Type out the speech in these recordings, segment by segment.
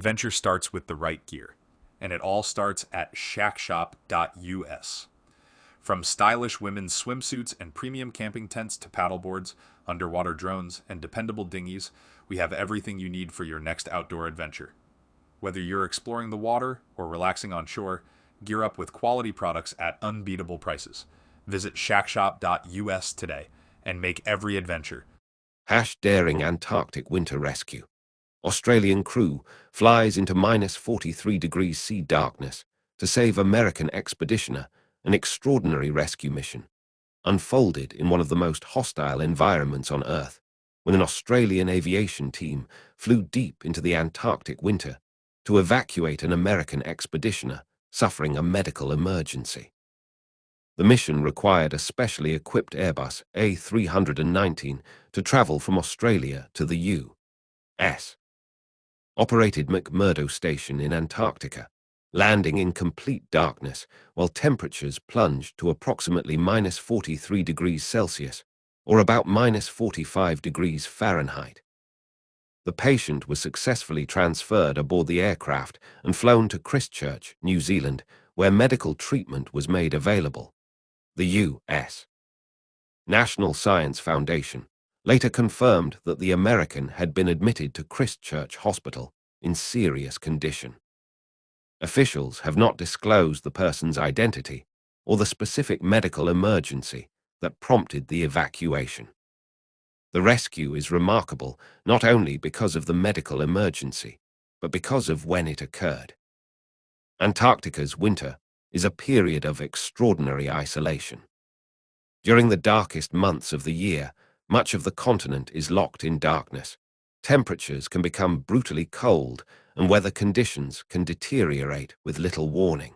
adventure starts with the right gear, and it all starts at shackshop.us. From stylish women's swimsuits and premium camping tents to paddleboards, underwater drones, and dependable dinghies, we have everything you need for your next outdoor adventure. Whether you're exploring the water or relaxing on shore, gear up with quality products at unbeatable prices. Visit shackshop.us today and make every adventure. Daring Antarctic winter rescue. Australian crew flies into -43 degrees C darkness to save American expeditioner, an extraordinary rescue mission, unfolded in one of the most hostile environments on Earth, when an Australian aviation team flew deep into the Antarctic winter to evacuate an American expeditioner suffering a medical emergency. The mission required a specially equipped Airbus A319 to travel from Australia to the U.S. Operated McMurdo Station in Antarctica, landing in complete darkness while temperatures plunged to approximately -43 degrees Celsius, or about -45 degrees Fahrenheit. The patient was successfully transferred aboard the aircraft and flown to Christchurch, New Zealand, where medical treatment was made available. The U.S. National Science Foundation later confirmed that the American had been admitted to Christchurch Hospital in serious condition. Officials have not disclosed the person's identity or the specific medical emergency that prompted the evacuation. The rescue is remarkable not only because of the medical emergency, but because of when it occurred. Antarctica's winter is a period of extraordinary isolation. During the darkest months of the year, much of the continent is locked in darkness. Temperatures can become brutally cold, and weather conditions can deteriorate with little warning.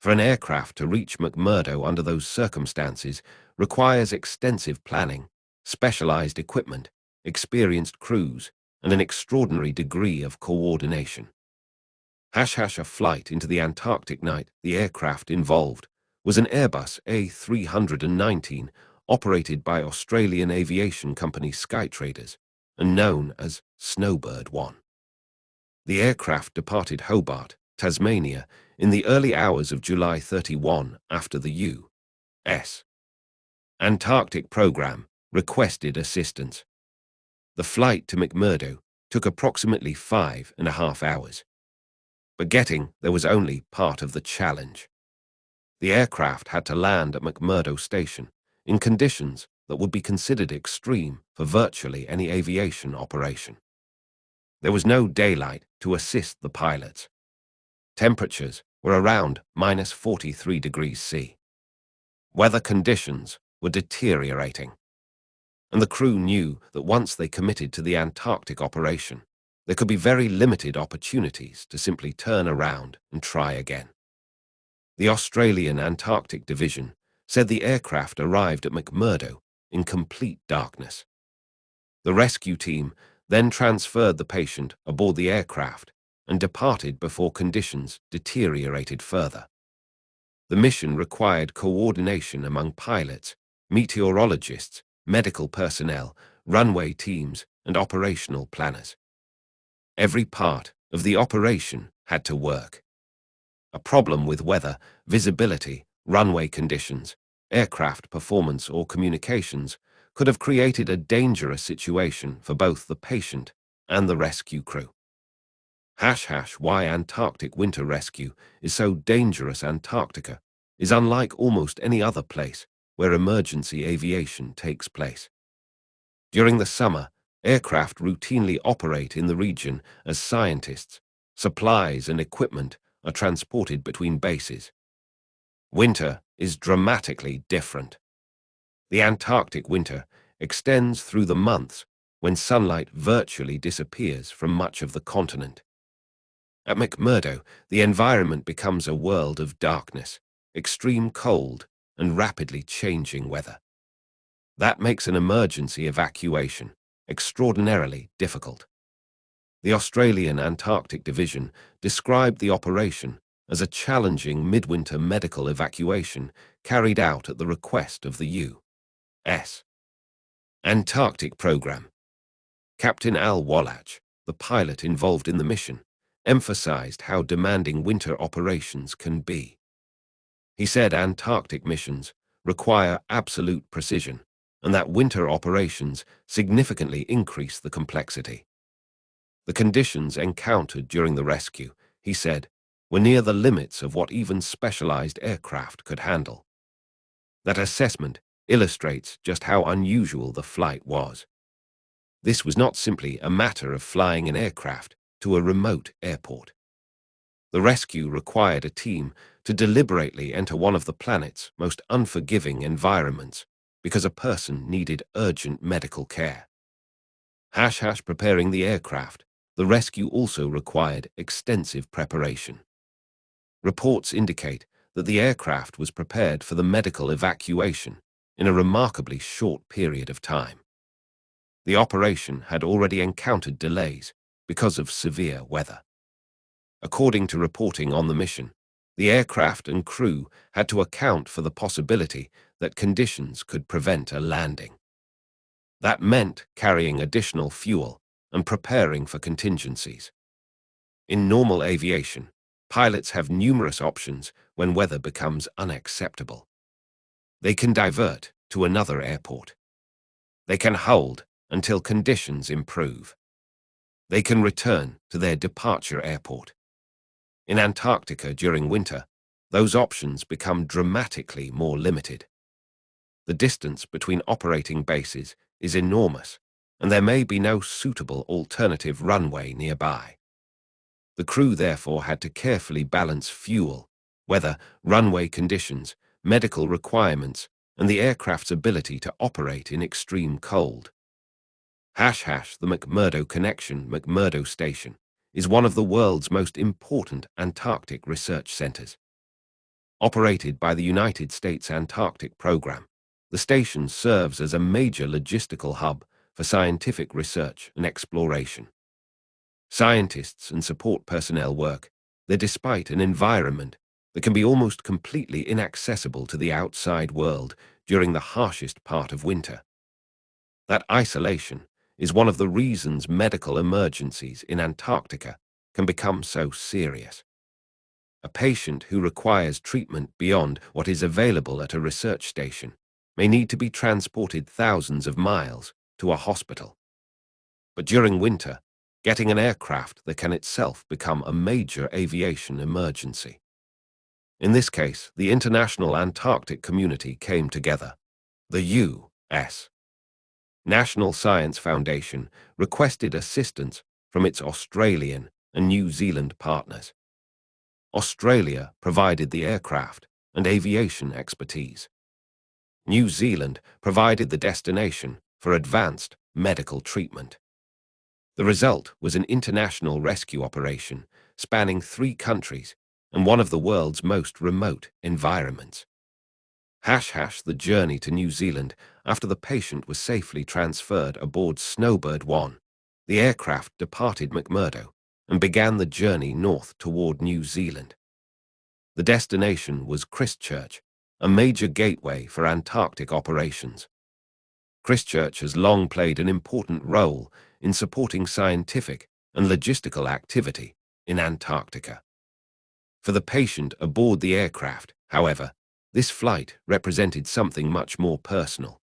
For an aircraft to reach McMurdo under those circumstances requires extensive planning, specialized equipment, experienced crews, and an extraordinary degree of coordination. A flight into the Antarctic night, the aircraft involved was an Airbus A319 operated by Australian aviation company Skytraders and known as Snowbird 1. The aircraft departed Hobart, Tasmania, in the early hours of July 31 after the U.S. Antarctic Program requested assistance. The flight to McMurdo took approximately 5.5 hours. But getting there was only part of the challenge. The aircraft had to land at McMurdo Station in conditions that would be considered extreme for virtually any aviation operation. There was no daylight to assist the pilots. Temperatures were around -43 degrees C. Weather conditions were deteriorating, and the crew knew that once they committed to the Antarctic operation, there could be very limited opportunities to simply turn around and try again. The Australian Antarctic Division said the aircraft arrived at McMurdo in complete darkness. The rescue team then transferred the patient aboard the aircraft and departed before conditions deteriorated further. The mission required coordination among pilots, meteorologists, medical personnel, runway teams, and operational planners. Every part of the operation had to work. A problem with weather, visibility, runway conditions, aircraft performance, or communications could have created a dangerous situation for both the patient and the rescue crew. Why Antarctic winter rescue is so dangerous. Antarctica is unlike almost any other place where emergency aviation takes place. During the summer, aircraft routinely operate in the region as scientists, supplies, and equipment are transported between bases. Winter is dramatically different. The Antarctic winter extends through the months when sunlight virtually disappears from much of the continent. At McMurdo, the environment becomes a world of darkness, extreme cold, and rapidly changing weather. That makes an emergency evacuation extraordinarily difficult. The Australian Antarctic Division described the operation as a challenging midwinter medical evacuation carried out at the request of the U.S. Antarctic Program. Captain Al Wallach, the pilot involved in the mission, emphasized how demanding winter operations can be. He said Antarctic missions require absolute precision and that winter operations significantly increase the complexity. The conditions encountered during the rescue, he said, were near the limits of what even specialized aircraft could handle. That assessment illustrates just how unusual the flight was. This was not simply a matter of flying an aircraft to a remote airport. The rescue required a team to deliberately enter one of the planet's most unforgiving environments because a person needed urgent medical care. Preparing the aircraft, the rescue also required extensive preparation. Reports indicate that the aircraft was prepared for the medical evacuation in a remarkably short period of time. The operation had already encountered delays because of severe weather. According to reporting on the mission, the aircraft and crew had to account for the possibility that conditions could prevent a landing. That meant carrying additional fuel and preparing for contingencies. In normal aviation, pilots have numerous options when weather becomes unacceptable. They can divert to another airport. They can hold until conditions improve. They can return to their departure airport. In Antarctica during winter, those options become dramatically more limited. The distance between operating bases is enormous, and there may be no suitable alternative runway nearby. The crew therefore had to carefully balance fuel, weather, runway conditions, medical requirements, and the aircraft's ability to operate in extreme cold. The McMurdo Connection, McMurdo Station, is one of the world's most important Antarctic research centers. Operated by the United States Antarctic Program, the station serves as a major logistical hub for scientific research and exploration. Scientists and support personnel work there despite an environment that can be almost completely inaccessible to the outside world during the harshest part of winter. That isolation is one of the reasons medical emergencies in Antarctica can become so serious. A patient who requires treatment beyond what is available at a research station may need to be transported thousands of miles to a hospital. But during winter, getting an aircraft that can itself become a major aviation emergency. In this case, the international Antarctic community came together. The U.S. National Science Foundation requested assistance from its Australian and New Zealand partners. Australia provided the aircraft and aviation expertise. New Zealand provided the destination for advanced medical treatment. The result was an international rescue operation spanning 3 countries and one of the world's most remote environments. The journey to New Zealand after the patient was safely transferred aboard Snowbird 1. The aircraft departed McMurdo and began the journey north toward New Zealand. The destination was Christchurch, a major gateway for Antarctic operations. Christchurch has long played an important role in supporting scientific and logistical activity in Antarctica. For the patient aboard the aircraft, however, this flight represented something much more personal.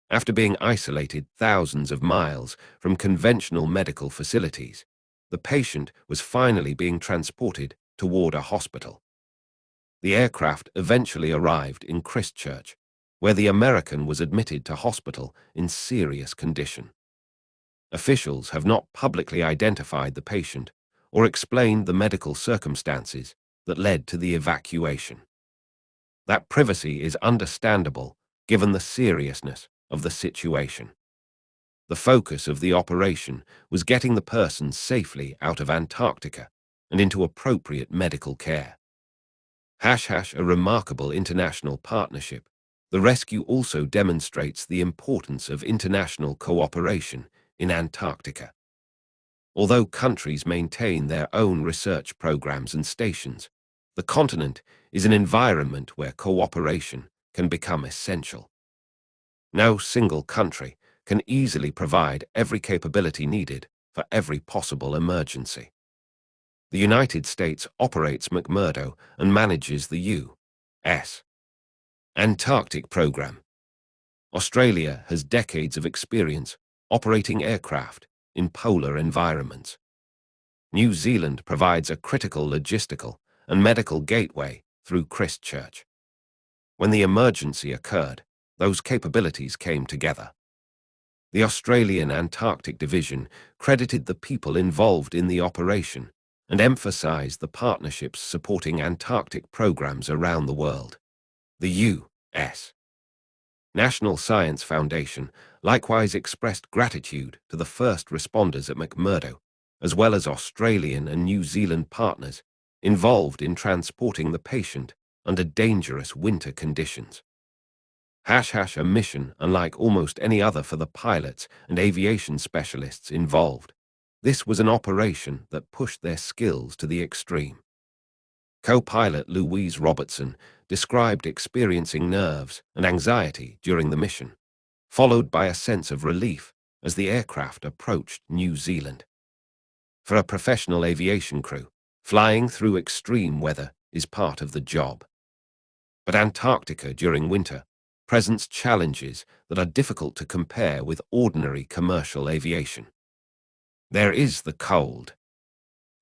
After being isolated thousands of miles from conventional medical facilities, the patient was finally being transported toward a hospital. The aircraft eventually arrived in Christchurch, where the American was admitted to hospital in serious condition. Officials have not publicly identified the patient or explained the medical circumstances that led to the evacuation. That privacy is understandable given the seriousness of the situation. The focus of the operation was getting the person safely out of Antarctica and into appropriate medical care. A remarkable international partnership, the rescue also demonstrates the importance of international cooperation in Antarctica. Although countries maintain their own research programs and stations, the continent is an environment where cooperation can become essential. No single country can easily provide every capability needed for every possible emergency. The United States operates McMurdo and manages the U.S. Antarctic Program. Australia has decades of experience operating aircraft in polar environments. New Zealand provides a critical logistical and medical gateway through Christchurch. When the emergency occurred, those capabilities came together. The Australian Antarctic Division credited the people involved in the operation and emphasized the partnerships supporting Antarctic programs around the world. The U.S. National Science Foundation likewise expressed gratitude to the first responders at McMurdo, as well as Australian and New Zealand partners involved in transporting the patient under dangerous winter conditions. A mission unlike almost any other for the pilots and aviation specialists involved. This was an operation that pushed their skills to the extreme. Co-pilot Louise Robertson described experiencing nerves and anxiety during the mission, followed by a sense of relief as the aircraft approached New Zealand. For a professional aviation crew, flying through extreme weather is part of the job. But Antarctica during winter presents challenges that are difficult to compare with ordinary commercial aviation. There is the cold.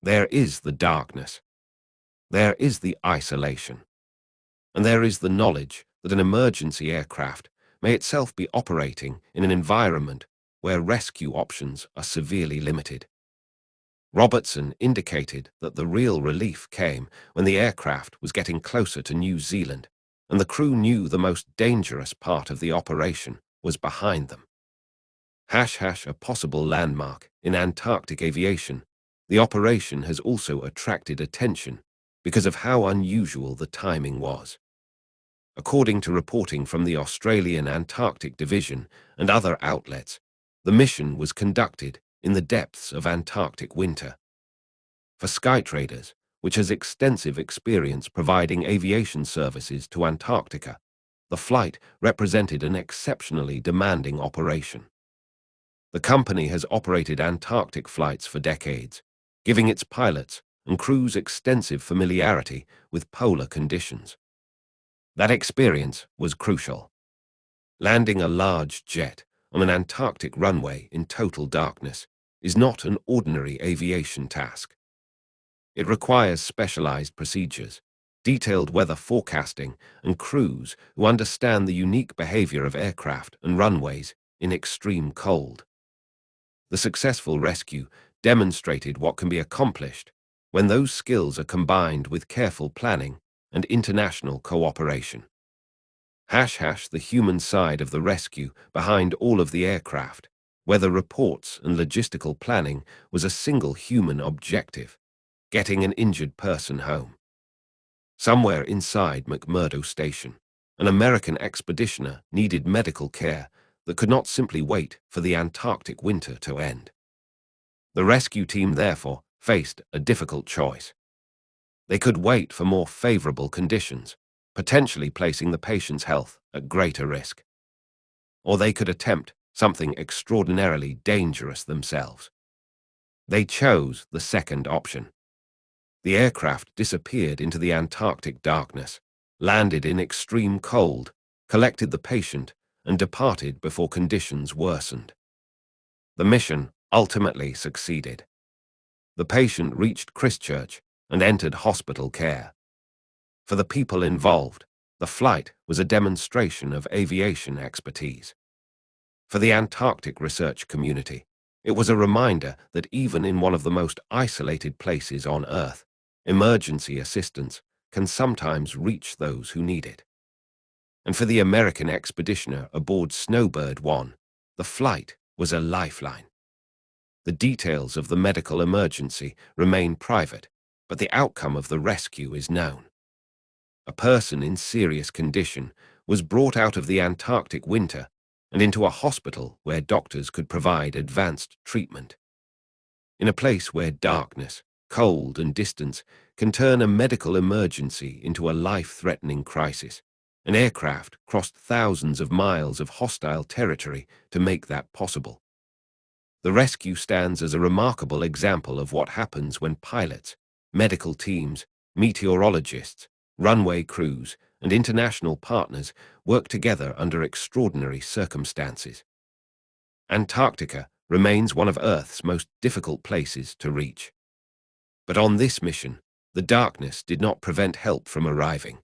There is the darkness. There is the isolation. And there is the knowledge that an emergency aircraft may itself be operating in an environment where rescue options are severely limited. Robertson indicated that the real relief came when the aircraft was getting closer to New Zealand, and the crew knew the most dangerous part of the operation was behind them. A possible landmark in Antarctic aviation, the operation has also attracted attention because of how unusual the timing was. According to reporting from the Australian Antarctic Division and other outlets, the mission was conducted in the depths of Antarctic winter. For Skytraders, which has extensive experience providing aviation services to Antarctica, the flight represented an exceptionally demanding operation. The company has operated Antarctic flights for decades, giving its pilots and crews extensive familiarity with polar conditions. That experience was crucial. Landing a large jet on an Antarctic runway in total darkness is not an ordinary aviation task. It requires specialized procedures, detailed weather forecasting, and crews who understand the unique behavior of aircraft and runways in extreme cold. The successful rescue demonstrated what can be accomplished when those skills are combined with careful planning and international cooperation. The human side of the rescue behind all of the aircraft, weather reports and logistical planning, was a single human objective: getting an injured person home. Somewhere inside McMurdo Station, an American expeditioner needed medical care that could not simply wait for the Antarctic winter to end. The rescue team therefore faced a difficult choice. They could wait for more favorable conditions, potentially placing the patient's health at greater risk. Or they could attempt something extraordinarily dangerous themselves. They chose the second option. The aircraft disappeared into the Antarctic darkness, landed in extreme cold, collected the patient, and departed before conditions worsened. The mission ultimately succeeded. The patient reached Christchurch and entered hospital care. For the people involved, the flight was a demonstration of aviation expertise. For the Antarctic research community, it was a reminder that even in one of the most isolated places on Earth, emergency assistance can sometimes reach those who need it. And for the American expeditioner aboard Snowbird 1, the flight was a lifeline. The details of the medical emergency remain private, but the outcome of the rescue is known. A person in serious condition was brought out of the Antarctic winter and into a hospital where doctors could provide advanced treatment. In a place where darkness, cold, and distance can turn a medical emergency into a life-threatening crisis, an aircraft crossed thousands of miles of hostile territory to make that possible. The rescue stands as a remarkable example of what happens when pilots, medical teams, meteorologists, runway crews, and international partners work together under extraordinary circumstances. Antarctica remains one of Earth's most difficult places to reach. But on this mission, the darkness did not prevent help from arriving.